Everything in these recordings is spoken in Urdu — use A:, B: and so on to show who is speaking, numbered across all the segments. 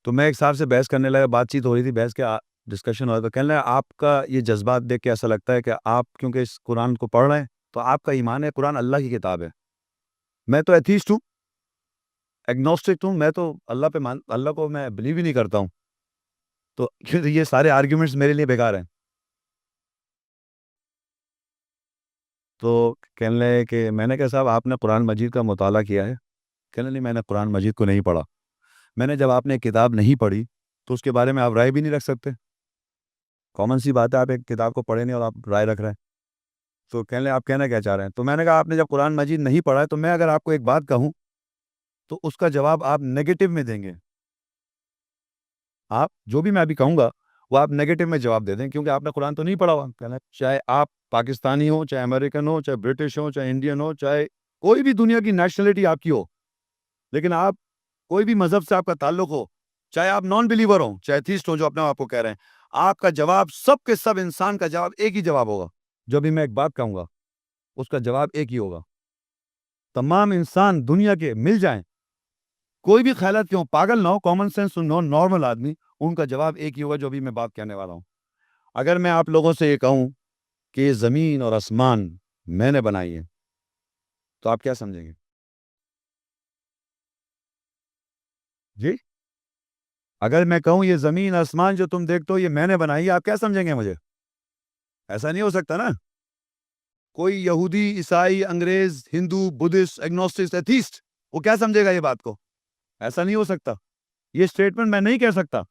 A: تو میں ایک صاحب سے بحث کرنے لگا, بات چیت ہو رہی تھی, بحث کے ڈسکشن ہو رہا, تو کہنے لگا آپ کا یہ جذبات دیکھ کے ایسا لگتا ہے کہ آپ کیونکہ اس قرآن کو پڑھ رہے ہیں تو آپ کا ایمان ہے قرآن اللہ کی کتاب ہے. میں تو ایتھیسٹ ہوں, ایگنوسٹک ہوں, میں تو اللہ کو میں بلیو ہی نہیں کرتا ہوں, تو یہ سارے آرگیومنٹس میرے لیے بیکار ہیں. تو کہنے لگے کہ میں نے کہا صاحب آپ نے قرآن مجید کا مطالعہ کیا ہے؟ کہنے نہیں, میں نے قرآن مجید کو نہیں پڑھا. میں نے جب آپ نے کتاب نہیں پڑھی تو اس کے بارے میں آپ رائے بھی نہیں رکھ سکتے. کامن سی بات ہے, آپ ایک کتاب کو پڑھے نہیں اور آپ رائے رکھ رہے ہیں. تو کہنے لگے آپ کہنا کیا چاہ رہے ہیں؟ تو میں نے کہا آپ نے جب قرآن مجید نہیں پڑھا ہے تو میں اگر آپ کو ایک بات کہوں تو اس کا جواب آپ نیگیٹو میں دیں گے. آپ جو بھی میں ابھی کہوں گا وہ آپ نیگیٹو میں جواب دے دیں کیونکہ آپ نے قرآن تو نہیں پڑھا ہوا. کہنا چاہے آپ پاکستانی ہو, چاہے امریکن ہو, چاہے برٹش ہو, چاہے انڈین ہو, چاہے کوئی بھی دنیا کی نیشنلٹی آپ کی ہو, لیکن آپ کوئی بھی مذہب سے آپ کا تعلق ہو, چاہے آپ نان بلیور ہوں, چاہے تھیسٹ ہو جو اپنے آپ کو کہہ رہے ہیں, آپ کا جواب سب کے سب انسان کا جواب ایک ہی جواب ہوگا. جو بھی میں ایک بات کہوں گا اس کا جواب ایک ہی ہوگا. تمام انسان دنیا کے مل جائیں, کوئی بھی خیالات کیوں, پاگل نہ ہو, کامن سینس نو, نارمل آدمی, ان کا جواب ایک ہی ہوگا جو بھی میں بات کہنے والا ہوں. اگر میں آپ لوگوں سے یہ کہوں کہ یہ زمین اور آسمان میں نے بنائی ہے تو آپ کیا سمجھیں گے؟ جی, اگر میں کہوں یہ زمین آسمان جو تم دیکھتے ہو یہ میں نے بنائی ہے, آپ کیا سمجھیں گے مجھے؟ ایسا نہیں ہو سکتا نا. کوئی یہودی, عیسائی, انگریز, ہندو, بدھسٹ, ایگنوسٹک, ایتھیسٹ, وہ کیا سمجھے گا یہ بات کو؟ ایسا نہیں ہو سکتا. یہ اسٹیٹمنٹ میں نہیں کہہ سکتا.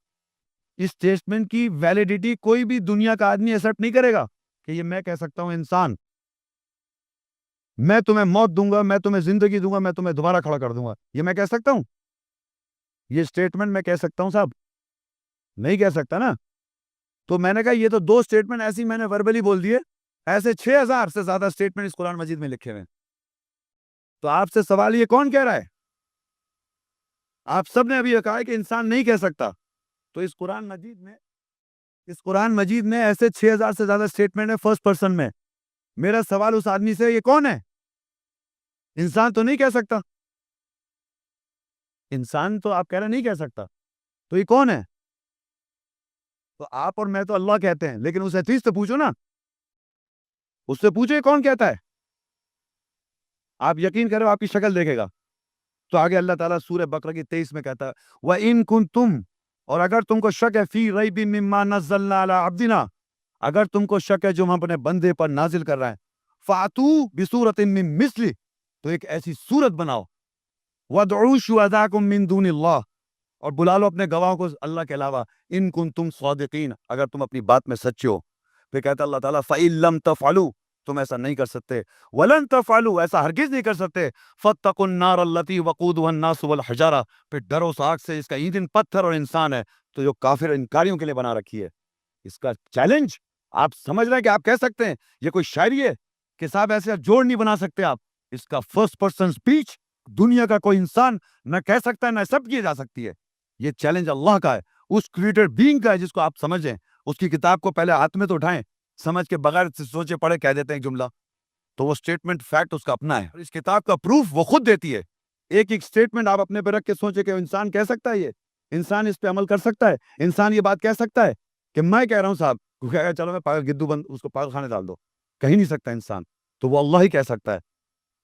A: اس اسٹیٹمنٹ کی ویلیڈیٹی کوئی بھی دنیا کا آدمی ایکسپٹ نہیں کرے گا کہ یہ میں کہہ سکتا ہوں. انسان, میں تمہیں موت دوں گا, میں تمہیں زندگی دوں گا, میں تمہیں دوبارہ کھڑا کر دوں گا, یہ میں کہہ سکتا ہوں؟ یہ اسٹیٹمنٹ میں کہہ سکتا ہوں صاحب؟ نہیں کہہ سکتا نا. تو میں نے کہا یہ تو دو اسٹیٹمنٹ ایسی میں نے وربلی بول دیے, ایسے 6000 سے زیادہ اسٹیٹمنٹ اس قرآن مجید میں لکھے ہوئے ہیں. تو آپ سے سوال یہ کون کہہ رہا ہے؟ آپ سب نے ابھی یہ کہا ہے کہ انسان نہیں کہہ سکتا. تو اس قرآن مجید میں ایسے 6000 سے زیادہ اسٹیٹمنٹ ہے فرسٹ پرسن میں. میرا سوال اس آدمی سے, یہ کون ہے؟ انسان تو نہیں کہہ سکتا. انسان تو آپ کہہ رہے نہیں کہہ سکتا, تو یہ کون ہے؟ تو آپ اور میں تو اللہ کہتے ہیں, لیکن اس ایتھیسٹ سے پوچھو نا, اس سے پوچھو یہ کون کہتا ہے. آپ یقین کرو آپ کی شکل دیکھے گا. تو آگے اللہ تعالیٰ سورہ بقرہ کی 23 میں کہتا ہے وَإِن كُنتُمْ, اور اگر تم کو شک ہے, فی ریب مما نزلنا علی عبدنا, اگر تم کو شک ہے جو ہم اپنے بندے پر نازل کر رہے ہیں, فَأْتُوا بِسُورَةٍ مِّن مِثْلِهِ, تو ایک ایسی صورت بناؤ, وَادْعُوا شُهَدَاءَكُم مِّن دُونِ اللَّهِ, اور بلا لو اپنے گواہوں کو اللہ کے علاوہ, ان کنتم صادقین, اگر تم اپنی بات میں سچے ہو. پھر کہتا اللہ تعالیٰ فَإِن لَّمْ تَفْعَلُوا, تم ایسا نہیں کر سکتے, وَلَن تَفْعَلُوا, ایسا ہرگز نہیں کر سکتے, فَاتَّقُوا النَّارَ الَّتِي وَقُودُهَا النَّاسُ وَالْحِجَارَةُ, پھر ڈرو اس آگ سے اس کا ایندھن پتھر اور انسان ہے, تو جو کافر انکاریوں کے لیے بنا رکھی ہے. اس کا چیلنج آپ سمجھ رہے ہیں کہ آپ کہہ سکتے ہیں, یہ کوئی شاعری ہے کہ صاحب ایسے جوڑ نہیں بنا سکتے آپ. اس کا فرسٹ پرسن سپیچ دنیا کا کوئی انسان نہ کہہ سکتا ہے نہ ایکسپٹ کی جا سکتی ہے. یہ چیلنج اللہ کا ہے, اس کریٹر بینگ کا ہے جس کو آپ سمجھیں. اس کی کتاب کو پہلے ہاتھ میں تو اٹھائیں, سمجھ کے بغیر سوچے پڑھے کہہ دیتے ہیں ایک جملہ, تو وہ اسٹیٹمنٹ فیکٹ اس کا اپنا ہے, اور اس کتاب کا پروف وہ خود دیتی ہے. ایک ایک اسٹیٹمنٹ آپ اپنے پہ رکھ کے سوچے کہ انسان کہہ سکتا ہے, یہ انسان اس پہ عمل کر سکتا ہے, انسان یہ بات کہہ سکتا ہے کہ میں کہہ رہا ہوں صاحب, کہے گا چلو میں پاگل گدو بند, اس کو پاگل خانے ڈال دو, کہیں نہیں سکتا انسان, تو وہ اللہ ہی کہہ سکتا ہے.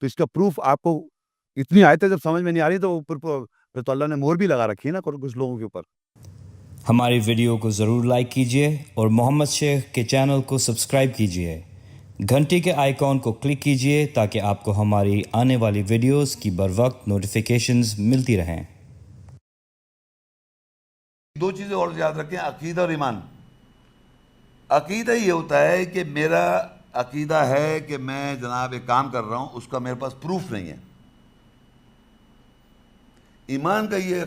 A: تو اس کا پروف آپ کو اتنی آیتیں جب سمجھ میں نہیں آ رہی تو پھر تو اللہ نے مہر بھی لگا رکھی ہے نا کچھ لوگوں کے اوپر.
B: ہماری ویڈیو کو ضرور لائک کیجیے اور محمد شیخ کے چینل کو سبسکرائب کیجیے. گھنٹی کے آئیکن کو کلک کیجیے تاکہ آپ کو ہماری آنے والی ویڈیوز کی بروقت نوٹیفیکیشنز ملتی رہیں.
C: دو چیزیں اور یاد رکھیں, عقیدہ اور ایمان. عقیدہ یہ ہوتا ہے کہ میرا عقیدہ ہے کہ میں جناب ایک کام کر رہا ہوں, اس کا میرے پاس پروف نہیں ہے. ایمان کا یہ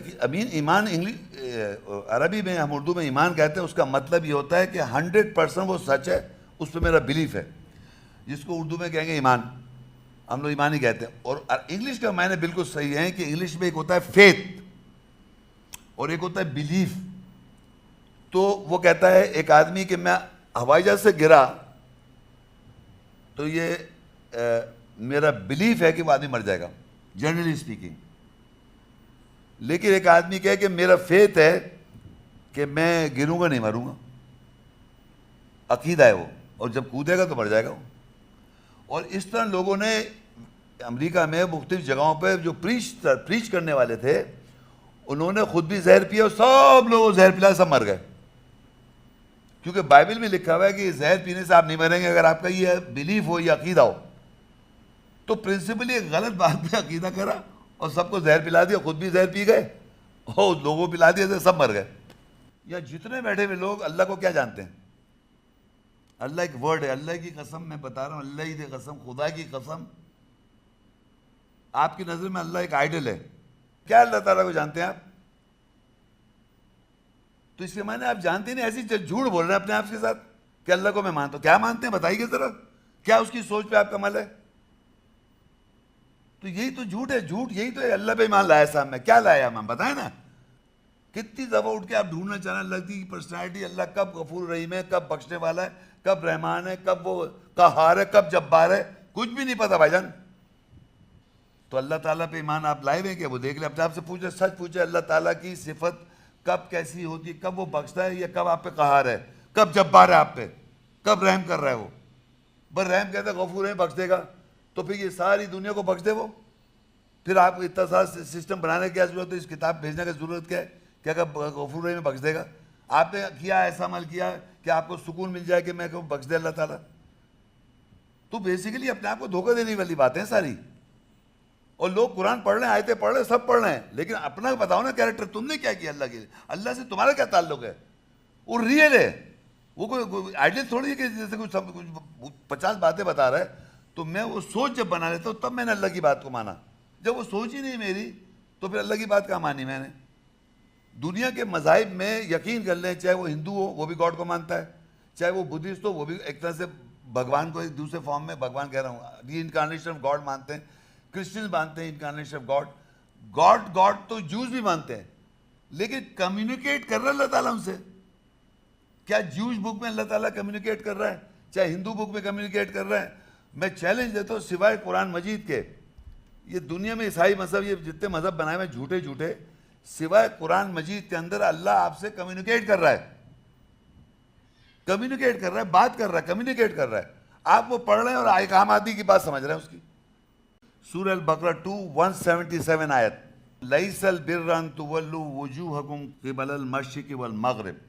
C: ایمان عربی میں ہم اردو میں ایمان کہتے ہیں, اس کا مطلب یہ ہوتا ہے کہ 100% وہ سچ ہے, اس پہ میرا بلیف ہے, جس کو اردو میں کہیں گے ایمان, ہم لوگ ایمان ہی کہتے ہیں. اور انگلش کا معنی بالکل صحیح ہے کہ انگلش میں ایک ہوتا ہے فیتھ اور ایک ہوتا ہے بلیف. تو وہ کہتا ہے ایک آدمی کہ میں ہوائی جہاز سے گرا تو یہ میرا بلیف ہے کہ وہ آدمی مر جائے گا, جنرلی اسپیکنگ. لیکن ایک آدمی کہے کہ میرا فیتھ ہے کہ میں گروں گا نہیں مروں گا، عقیدہ ہے وہ، اور جب کودے گا تو مر جائے گا وہ. اور اس طرح لوگوں نے امریکہ میں مختلف جگہوں پہ جو پریچ کرنے والے تھے انہوں نے خود بھی زہر پیا اور سب لوگوں زہر پلا سب مر گئے. کیونکہ بائبل میں لکھا ہوا ہے کہ زہر پینے سے آپ نہیں مریں گے. اگر آپ کا یہ بلیف ہو یا عقیدہ ہو تو پرنسپلی ایک غلط بات پہ عقیدہ کرا اور سب کو زہر پلا دیا، خود بھی زہر پی گئے اور لوگوں پلا دیا، سب مر گئے. یا جتنے بیٹھے ہوئے لوگ اللہ کو کیا جانتے ہیں؟ اللہ ایک ورڈ ہے. اللہ کی قسم میں بتا رہا ہوں، اللہ کی قسم، خدا کی قسم، آپ کی نظر میں اللہ ایک آئیڈل ہے. کیا اللہ تعالیٰ کو جانتے ہیں آپ؟ تو اس کے معنی آپ جانتے نہیں، ایسی جھوٹ بول رہے ہیں اپنے آپ کے ساتھ کہ اللہ کو میں مانتا ہوں. کیا مانتے ہیں بتائیے ذرا، کیا اس کی سوچ پہ آپ کا عمل ہے؟ تو یہی تو جھوٹ ہے. جھوٹ یہی تو ہے. اللہ پہ ایمان لایا صاحب میں کیا لایا ہم بتائیں نا. کتنی دفعہ اٹھ کے آپ ڈھونڈنا چاہنا اللہ کی پرسنالٹی، اللہ کب غفور رحیم ہے، کب بخشنے والا ہے، کب رحمان ہے، کب وہ قہار ہے، کب جبار ہے، کچھ بھی نہیں پتا بھائی جان. تو اللہ تعالیٰ پہ ایمان آپ لائے ہوئے کہ وہ دیکھ لیں اپنے آپ سے پوچھیں، سچ پوچھیں اللہ تعالیٰ کی صفت کب کیسی ہوتی ہے، کب وہ بخشتا ہے یا کب آپ پہ قہار ہے، کب جبار ہے آپ پہ، کب رحم کر رہا ہے وہ. بس رحم کہتا ہے غفور ہے بخش دے گا، تو پھر یہ ساری دنیا کو بخش دے وہ. پھر آپ کو اتنا سارا سسٹم بنانے کی کیا ضرورت ہے، اس کتاب بھیجنے کی ضرورت کیا ہے کہ اگر غفور رحیم بخش دے گا. آپ نے کیا ایسا عمل کیا کہ آپ کو سکون مل جائے کہ میں کہ بخش دے اللہ تعالیٰ. تو بیسیکلی اپنے آپ کو دھوکہ دینے والی باتیں ساری. اور لوگ قرآن پڑھ رہے ہیں، آیتیں پڑھ رہے ہیں، سب پڑھ رہے ہیں، لیکن اپنا بتاؤ نا کیریکٹر، تم نے کیا کیا اللہ کے لیے، اللہ سے تمہارا کیا تعلق ہے. وہ ریئل ہے، وہ کوئی آئیڈیل تھوڑی ہے کہ جیسے کچھ 50 باتیں بتا رہا ہے تو میں وہ سوچ جب بنا لیتا ہوں تب میں نے اللہ کی بات کو مانا. جب وہ سوچ ہی نہیں میری تو پھر اللہ کی بات کہاں مانی میں نے. دنیا کے مذاہب میں یقین کر لیں، چاہے وہ ہندو ہو وہ بھی گاڈ کو مانتا ہے، چاہے وہ بدھسٹ ہو وہ بھی ایک طرح سے بھگوان کو ایک دوسرے فارم میں بھگوان کہہ رہا ہوں، ری انکارنیشن آف گاڈ مانتے ہیں. کرسچنز مانتے ہیں انکارنیشن آف گاڈ. گاڈ تو جوز بھی مانتے ہیں، لیکن کمیونیکیٹ کر رہا ہے اللہ تعالیٰ ان سے. کیا جوش بک میں اللہ تعالیٰ کمیونیکیٹ کر رہا ہے، چاہے ہندو بک میں کمیونیکیٹ کر رہا ہے؟ میں چیلنج دیتا ہوں سوائے قرآن مجید کے، یہ دنیا میں عیسائی مذہب یہ جتنے مذہب بنائے ہوئے جھوٹے جھوٹے، سوائے قرآن مجید کے اندر اللہ آپ سے کمیونیکیٹ کر رہا ہے، کمیونیکیٹ کر رہا ہے، بات کر رہا ہے، کمیونیکیٹ کر رہا ہے. آپ وہ پڑھ رہے ہیں اور ایک عام آدمی کی بات سمجھ رہے ہیں اس کی. سورہ البقرہ 2:177 آیت، لیس البر ان تولوا وجوہکم قبل المشرق والمغرب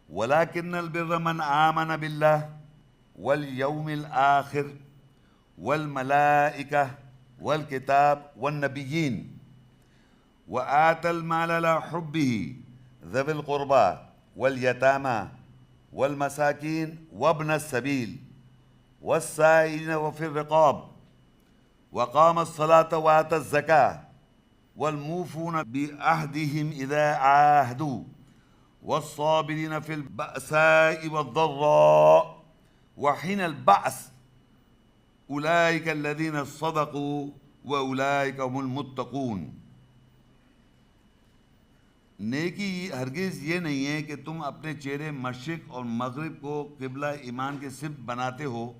C: ولكن البر من آمن بالله واليوم الآخر والملائكة والكتاب والنبيين وآتى المال على حبه ذوي القربى واليتامى والمساكين وابن السبيل والسائلين وفي الرقاب وقام الصلاة وآتى الزكاة والموفون بعهدهم إذا عاهدوا والصابرين في البأساء والضراء وحين البعث أولئك الذين صدقوا وأولئك هم المتقون. نیکی ہرگز یہ نہیں ہے کہ تم اپنے چہرے مشرق اور مغرب کو قبلہ ایمان کے سمت بناتے ہو،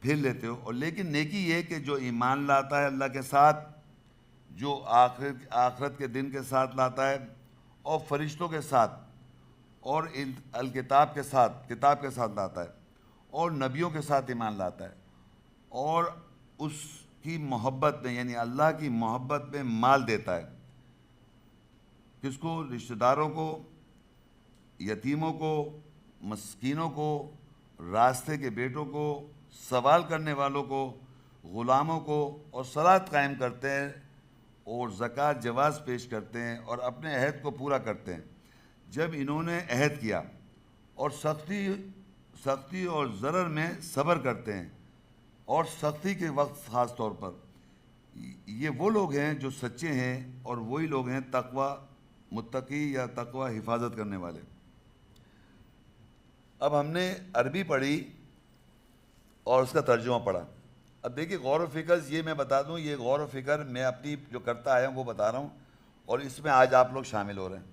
C: پھر لیتے ہو، اور لیکن نیکی یہ کہ جو ایمان لاتا ہے اللہ کے ساتھ، جو آخرت کے دن کے ساتھ لاتا ہے، اور فرشتوں کے ساتھ، اور الکتاب کے ساتھ، کتاب کے ساتھ لاتا ہے، اور نبیوں کے ساتھ ایمان لاتا ہے، اور اس کی محبت میں یعنی اللہ کی محبت میں مال دیتا ہے. کس کو؟ رشتہ داروں کو، یتیموں کو، مسکینوں کو، راستے کے بیٹوں کو، سوال کرنے والوں کو، غلاموں کو، اور صلاۃ قائم کرتے ہیں اور زکوٰۃ جواز پیش کرتے ہیں اور اپنے عہد کو پورا کرتے ہیں. جب انہوں نے عہد کیا اور سختی اور ضرر میں صبر کرتے ہیں، اور سختی کے وقت خاص طور پر، یہ وہ لوگ ہیں جو سچے ہیں اور وہی لوگ ہیں تقوی متقی یا تقوی حفاظت کرنے والے. اب ہم نے عربی پڑھی اور اس کا ترجمہ پڑھا. اب دیکھیے غور و فکر یہ میں بتا دوں، یہ غور و فکر میں اپنی جو کرتا آیا ہوں وہ بتا رہا ہوں، اور اس میں آج آپ لوگ شامل ہو رہے ہیں.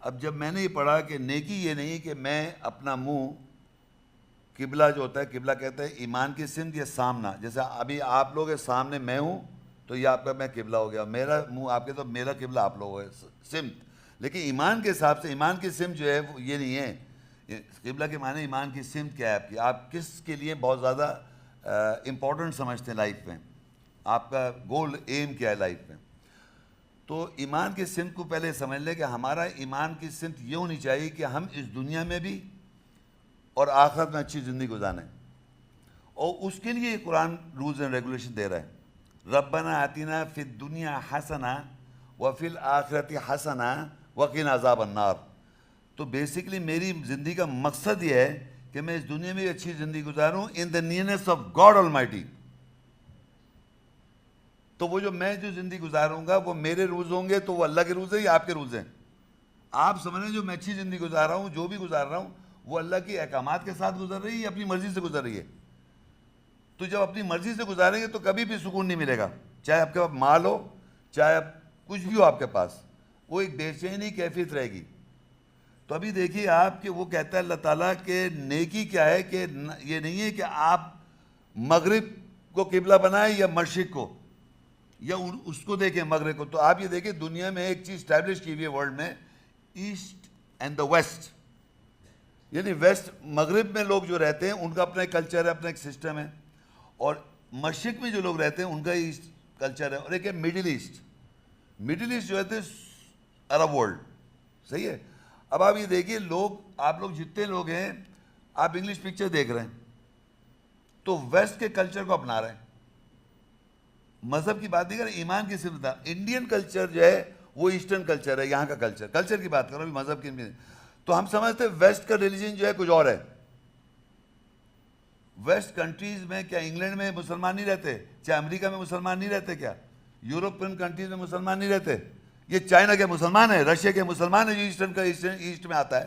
C: اب جب میں نے یہ پڑھا کہ نیکی یہ نہیں کہ میں اپنا منہ قبلہ جو ہوتا ہے، قبلہ کہتے ہیں ایمان کی سمت یا سامنا، جیسے ابھی آپ لوگ کے سامنے میں ہوں تو یہ آپ کا میں قبلہ ہو گیا، میرا منہ آپ کے تو میرا قبلہ آپ لوگ ہے سمت. لیکن ایمان کے حساب سے ایمان کی سمت جو ہے وہ یہ نہیں ہے. قبلہ کے معنی ایمان کی سمت کیا ہے آپ کی, آپ کس کے لیے بہت زیادہ امپورٹنٹ سمجھتے ہیں لائف میں, آپ کا گول ایم کیا ہے لائف میں. تو ایمان کی سمت کو پہلے سمجھ لیں کہ ہمارا ایمان کی سمت یہ ہونی چاہیے کہ ہم اس دنیا میں بھی اور آخرت میں اچھی زندگی گزاریں, اور اس کے لیے قرآن رولز اینڈ ریگولیشن دے رہا ہے. ربنا آتنا فی الدنیا حسنہ وفی الآخرۃ حسنہ وقنا عذاب النار. تو بیسکلی میری زندگی کا مقصد یہ ہے کہ میں اس دنیا میں بھی اچھی زندگی گزاروں ان دا نیئرنیس آف گاڈ آلمائٹی. تو وہ جو میں جو زندگی گزاروں گا وہ میرے رولز ہوں گے تو وہ اللہ کے رولز ہیں یا آپ کے رولز ہیں؟ آپ سمجھیں جو میں اچھی زندگی گزار رہا ہوں, جو بھی گزار رہا ہوں, وہ اللہ کے احکامات کے ساتھ گزر رہی ہے یا اپنی مرضی سے گزر رہی ہے؟ تو جب اپنی مرضی سے گزاریں گے تو کبھی بھی سکون نہیں ملے گا, چاہے آپ کے پاس مال ہو, چاہے کچھ بھی ہو آپ کے پاس, وہ ایک بے چینی کیفیت رہے گی. تو ابھی دیکھیے آپ کہ وہ کہتا ہے اللہ تعالیٰ کہ نیکی کیا ہے, کہ یہ نہیں ہے کہ آپ مغرب کو قبلہ بنائیں یا مشرق کو, یا اس کو دیکھیں مغرب کو. تو آپ یہ دیکھیں دنیا میں ایک چیز اسٹیبلش کی ہوئی ہے ورلڈ میں, ایسٹ اینڈ دا ویسٹ. یعنی ویسٹ مغرب میں لوگ جو رہتے ہیں ان کا اپنا ایک کلچر ہے, اپنا ایک سسٹم ہے, اور مشرق میں جو لوگ رہتے ہیں ان کا ایسٹ کلچر ہے, اور ایک ہے مڈل ایسٹ. مڈل ایسٹ جو ہے عرب ورلڈ, صحیح ہے. اب آپ یہ دیکھیے آپ لوگ جتنے لوگ ہیں, آپ انگلش پکچر دیکھ رہے ہیں تو ویسٹ کے کلچر کو اپنا رہے ہیں. مذہب کی بات نہیں کر رہے, ایمان کی صرف. انڈین کلچر جو ہے وہ ایسٹرن کلچر ہے, یہاں کا کلچر کی بات کر رہا ہوں, مذہب کی. تو ہم سمجھتے ہیں ویسٹ کا ریلیجن جو ہے کچھ اور ہے. ویسٹ کنٹریز میں کیا انگلینڈ میں مسلمان نہیں رہتے, چاہے امریکہ میں مسلمان نہیں رہتے, کیا یورپین کنٹریز میں مسلمان نہیں رہتے؟ یہ چائنا کے مسلمان ہیں, رشیا کے مسلمان ہیں جو ایسٹرن کا ایسٹ میں آتا ہے.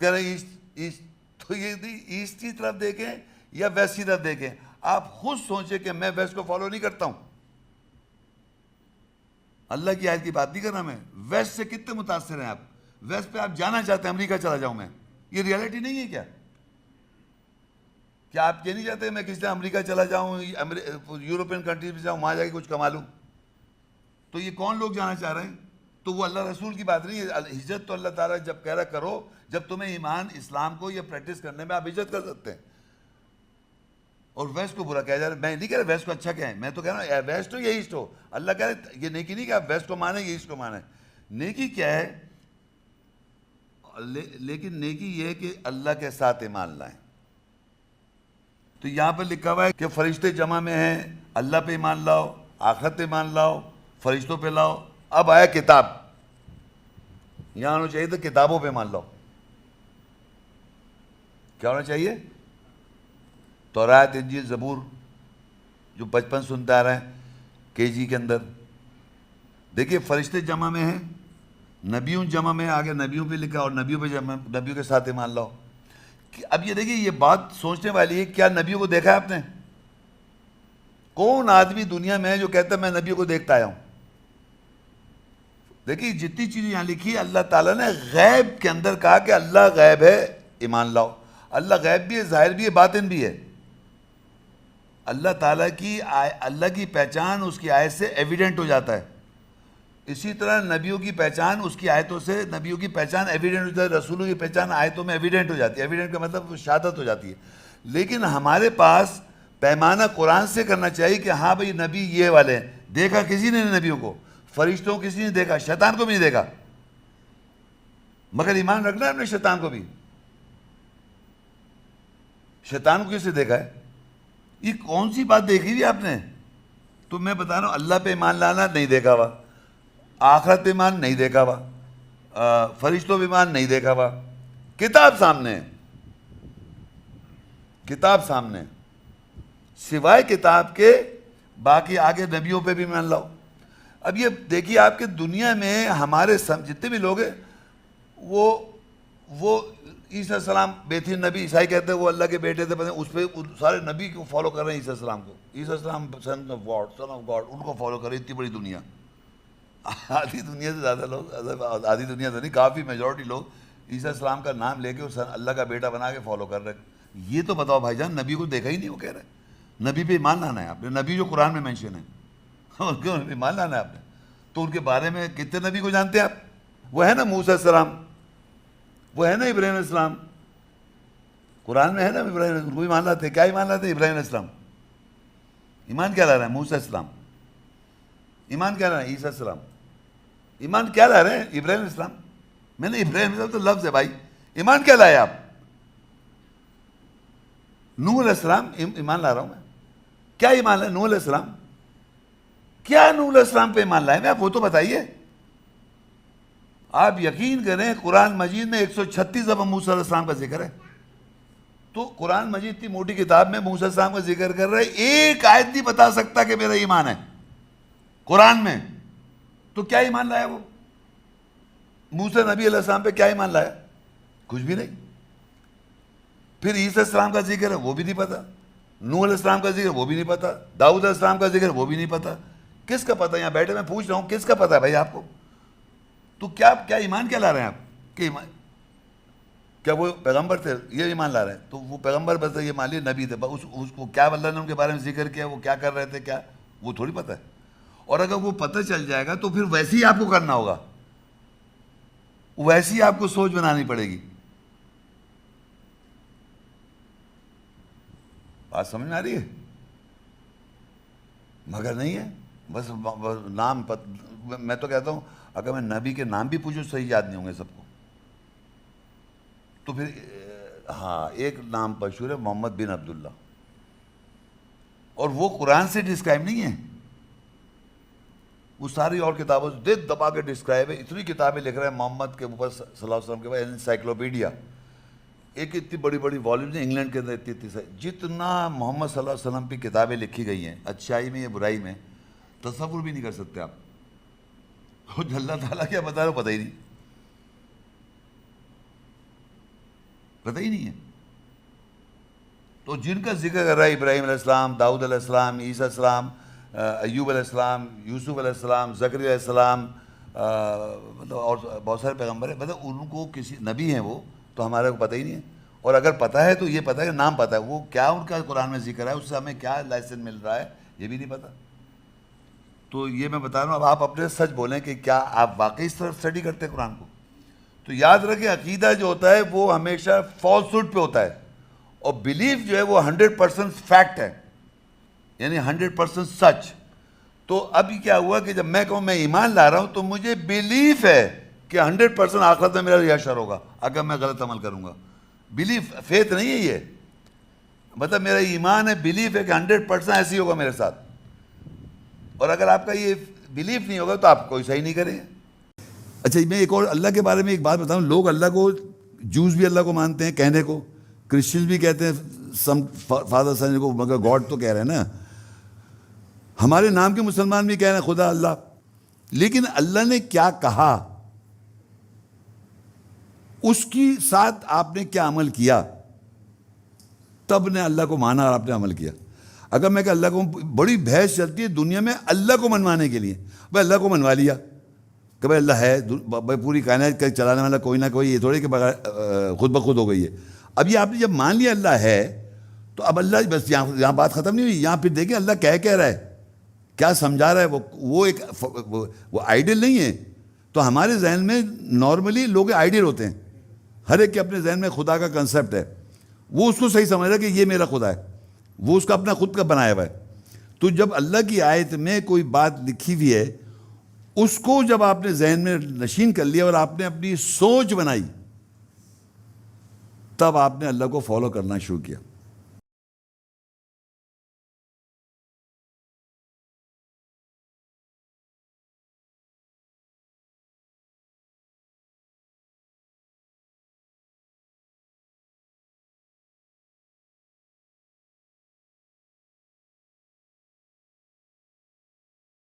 C: کہہ رہے ہیں ایسٹ, تو یہ ایسٹ کی طرف دیکھیں یا ویسٹ کی طرف دیکھیں. آپ خود سوچیں کہ میں ویسٹ کو فالو نہیں کرتا ہوں, اللہ کی آیت کی بات نہیں کر رہا میں. ویسٹ سے کتنے متاثر ہیں آپ؟ ویسٹ پہ آپ جانا چاہتے ہیں امریکہ چلا جاؤں میں, یہ ریالٹی نہیں ہے کیا؟ کیا آپ یہ نہیں چاہتے میں کس طرح امریکہ چلا جاؤں, یورپین کنٹریز میں جاؤں, وہاں جا کے کچھ کما لوں؟ تو یہ کون لوگ جانا چاہ رہے ہیں؟ تو وہ اللہ رسول کی بات نہیں ہے. ہجرت تو اللہ تعالیٰ جب کہہ رہا کرو, جب تمہیں ایمان اسلام کو یہ پریکٹس کرنے میں آپ ہجرت کر سکتے ہیں. اور ویسٹ کو برا کہا جا رہا ہے, میں نہیں کہہ رہا ویسٹ کو اچھا کہیں, میں تو کہہ رہا ہوں ویسٹ ہو یا ایسٹ ہو. اللہ کہہ رہا ہے یہ نیکی نہیں کہ آپ ویسٹ کو مانیں یا ایسٹ کو مانیں. نیکی کیا ہے؟ لیکن نیکی یہ ہے کہ اللہ کے ساتھ ایمان لائیں. تو یہاں پر لکھا ہوا ہے کہ فرشتے جمع میں ہیں, اللہ پہ ایمان لاؤ, آخرت پہ ایمان لاؤ, فرشتوں پہ لاؤ. اب آیا کتاب, یہاں ہونا چاہیے تو کتابوں پہ ایمان لاؤ. کیا ہونا چاہیے؟ تورات, انجیل, زبور, جو بچپن سنتے آ رہے ہیں KG کے اندر. دیکھیے فرشتے جمع میں ہیں, نبیوں جمع میں, آگے نبیوں پہ لکھا, اور نبیوں پہ جمع, نبیوں کے ساتھ ایمان لاؤ. اب یہ دیکھیے یہ بات سوچنے والی ہے, کیا نبیوں کو دیکھا ہے آپ نے؟ کون آدمی دنیا میں ہے جو کہتا ہے میں نبیوں کو دیکھتا آیا ہوں؟ دیکھیے جتنی چیزیں یہاں لکھی ہے, اللہ تعالیٰ نے غیب کے اندر کہا کہ اللہ غیب ہے, ایمان لاؤ. اللہ غیب بھی ہے, ظاہر بھی ہے, باطن بھی ہے. اللہ تعالیٰ کی اللہ کی پہچان اس کی آیت سے ایویڈنٹ ہو جاتا ہے. اسی طرح نبیوں کی پہچان اس کی آیتوں سے, نبیوں کی پہچان ایویڈنٹ ہو جاتی ہے, رسولوں کی پہچان آیتوں میں ایویڈنٹ ہو جاتی ہے. ایویڈنٹ کا مطلب شہادت ہو جاتی ہے. لیکن ہمارے پاس پیمانہ قرآن سے کرنا چاہیے کہ ہاں بھئی نبی یہ والے ہیں. دیکھا کسی نے نبیوں کو, فرشتوں کسی نے دیکھا, شیطان کو بھی نہیں دیکھا, مگر ایمان رکھنا ہے ہم نے شیطان کو بھی. شیطان کو کس نے دیکھا ہے؟ یہ کون سی بات دیکھی ہوئی آپ نے؟ تو میں بتا رہا ہوں اللہ پہ ایمان لانا نہیں دیکھا ہوا, آخرت پہ ایمان نہیں دیکھا ہوا, فرشتوں پہ ایمان نہیں دیکھا ہوا. کتاب سامنے ہے, کتاب سامنے, سوائے کتاب کے باقی آگے نبیوں پہ بھی ایمان لاؤ. اب یہ دیکھیے آپ کے دنیا میں ہمارے جتنے بھی لوگ ہیں وہ عیسیٰ السلام بہترین نبی, عیسائی کہتے ہیں وہ اللہ کے بیٹے تھے, اس پہ سارے نبی کو فالو کر رہے ہیں. عیسیٰ السلام کو, عیسیٰ السلام سن آف گاڈ, ان کو فالو کر رہے ہیں. اتنی بڑی دنیا, آدھی دنیا سے زیادہ لوگ, آدھی دنیا سے نہیں, کافی میجورٹی لوگ عیسیٰ السلام کا نام لے کے اس اللہ کا بیٹا بنا کے فالو کر رہے ہیں. یہ تو بتاؤ بھائی جان, نبی کو دیکھا ہی نہیں, وہ کہہ رہے ہیں نبی پہ ایمان لانا ہے آپ نے. نبی جو قرآن میں مینشن ہے ان کے ایمان لانا ہے آپ نے. تو ان کے بارے میں کتنے نبی کو جانتے ہیں آپ؟ وہ ہے نا موسیٰ السلام, وہ ہے نا ابراہیم علیہ السلام, قرآن میں ہے نا ابراہیم علیہ السلام, وہ ایمان لاتے ہیں. کیا ایمان لاتے ہیں؟ ابراہیم علیہ السلام. ایمان کیا لا رہے ہیں؟ موسیٰ السلام. ایمان کیا لا رہے ہیں؟ عیسیٰ السلام. ایمان کیا لا رہے ہیں؟ ابراہیم علیہ السلام. میں نے ابراہیم علیہ السلام تو لفظ ہے بھائی, ایمان کیا لائے آپ؟ نوح علیہ السلام ایمان لا رہا ہوں میں. کیا ایمان لائے؟ نوح علیہ السلام. کیا نوح علیہ السلام پہ ایمان لائے میں آپ وہ تو بتائیے. آپ یقین کریں قرآن مجید میں 136 دفعہ موسیٰ علیہ السلام کا ذکر ہے. تو قرآن مجید اتنی موٹی کتاب میں موسیٰ علیہ السلام کا ذکر کر رہے, ایک آیت نہیں بتا سکتا کہ میرا ایمان ہے قرآن میں. تو کیا ایمان لایا وہ؟ موسیٰ نبی علیہ السلام پہ کیا ایمان لایا؟ کچھ بھی نہیں. پھر عیسیٰ السلام کا ذکر ہے وہ بھی نہیں پتا, نوح علیہ السلام کا ذکر وہ بھی نہیں پتا, داؤد علیہ السلام کا ذکر وہ بھی نہیں پتا. کس کا پتا؟ یہاں بیٹھے میں پوچھ رہا ہوں کس کا پتا ہے بھائی آپ کو؟ تو کیا ایمان کیا لا رہے ہیں آپ؟ کہ ایمان کیا وہ پیغمبر تھے یہ ایمان لا رہے ہیں؟ تو وہ پیغمبر بس یہ مان لیے نبی تھے, اس کو کیا اللہ نے ان کے بارے میں ذکر کیا, وہ کیا کر رہے تھے, کیا وہ تھوڑی پتہ ہے. اور اگر وہ پتہ چل جائے گا تو پھر ویسے ہی آپ کو کرنا ہوگا, ویسے ہی آپ کو سوچ بنانی پڑے گی. بات سمجھ میں آ رہی ہے؟ مگر نہیں ہے بس نام میں تو کہتا ہوں اگر میں نبی کے نام بھی پوچھوں صحیح یاد نہیں ہوں گے سب کو. تو پھر ہاں ایک نام مشہور ہے محمد بن عبداللہ, اور وہ قرآن سے ڈسکرائب نہیں ہے, وہ ساری اور کتابوں سے دل دبا کے ڈسکرائب ہے. اتنی کتابیں لکھ رہے ہیں محمد کے اوپر صلی اللہ علیہ وسلم کے بعد, انسائکلوپیڈیا, ایک اتنی بڑی بڑی والیومز ہیں انگلینڈ کے اندر اتنی جتنا محمد صلی اللہ علیہ وسلم پہ کتابیں لکھی گئی ہیں اچھائی میں یا برائی میں, تصور بھی نہیں کر سکتے آپ. اللہ تعالیٰ کیا بتا رہا پتہ ہی نہیں, پتہ ہی نہیں ہے. تو جن کا ذکر کر رہا ہے ابراہیم علیہ السلام, داؤد علیہ السلام, عیسیٰ السلام, ایوب علیہ السلام, یوسف علیہ السلام, زکریا علیہ السلام, مطلب اور بہت سارے پیغمبر ہیں, مطلب ان کو کسی نبی ہیں وہ, تو ہمارے کو پتہ ہی نہیں ہے. اور اگر پتہ ہے تو یہ پتہ ہے کہ نام پتہ ہے, وہ کیا ان کا قرآن میں ذکر ہے اس سے ہمیں کیا لائسنس مل رہا ہے یہ بھی نہیں پتہ. تو یہ میں بتا رہا ہوں, اب آپ اپنے سچ بولیں کہ کیا آپ واقعی اس طرح اسٹڈی کرتے ہیں قرآن کو. تو یاد رکھیں عقیدہ جو ہوتا ہے وہ ہمیشہ فالسہڈ پہ ہوتا ہے, اور بلیف جو ہے وہ 100% فیکٹ ہے, یعنی 100% سچ. تو ابھی کیا ہوا کہ جب میں کہوں میں ایمان لا رہا ہوں تو مجھے بلیف ہے کہ 100% آخرت میں میرا ریاشر ہوگا اگر میں غلط عمل کروں گا. بلیف, فیتھ نہیں ہے یہ, مطلب میرا ایمان ہے, بلیف ہے کہ 100% ایسے ہی ہوگا میرے ساتھ. اور اگر آپ کا یہ بلیف نہیں ہوگا تو آپ کوئی صحیح نہیں کریں گے. اچھا میں ایک اور اللہ کے بارے میں ایک بات بتاؤں. لوگ اللہ کو, جوز بھی اللہ کو مانتے ہیں کہنے کو, کرسچنز بھی کہتے ہیں سم فادر سن کو, مگر گاڈ تو کہہ رہے ہیں نا. ہمارے نام کے مسلمان بھی کہہ رہے ہیں خدا اللہ, لیکن اللہ نے کیا کہا, اس کی ساتھ آپ نے کیا عمل کیا, تب نے اللہ کو مانا اور آپ نے عمل کیا. اگر میں کہ اللہ کو, بڑی بحث چلتی ہے دنیا میں اللہ کو منوانے کے لیے. بھائی اللہ کو منوا لیا کہ بھائی اللہ ہے, بھائی پوری کائنات کا چلانے والا کوئی نہ کوئی, یہ تھوڑی کہ خود بخود ہو گئی ہے. اب یہ آپ نے جب مان لیا اللہ ہے تو اب اللہ بس یہاں بات ختم نہیں ہوئی. یہاں پھر دیکھیں اللہ کہہ رہا ہے, کیا سمجھا رہا ہے. وہ ایک وہ آئیڈیل نہیں ہے. تو ہمارے ذہن میں نارملی لوگ آئیڈیل ہوتے ہیں, ہر ایک کے اپنے ذہن میں خدا کا کنسیپٹ ہے, وہ اس کو صحیح سمجھ رہا ہے کہ یہ میرا خدا ہے, وہ اس کا اپنا خود کا بنایا ہوا ہے. تو جب اللہ کی آیت میں کوئی بات لکھی ہوئی ہے, اس کو جب آپ نے ذہن میں نشین کر لیا اور آپ نے اپنی سوچ بنائی, تب آپ نے اللہ کو فالو کرنا شروع کیا.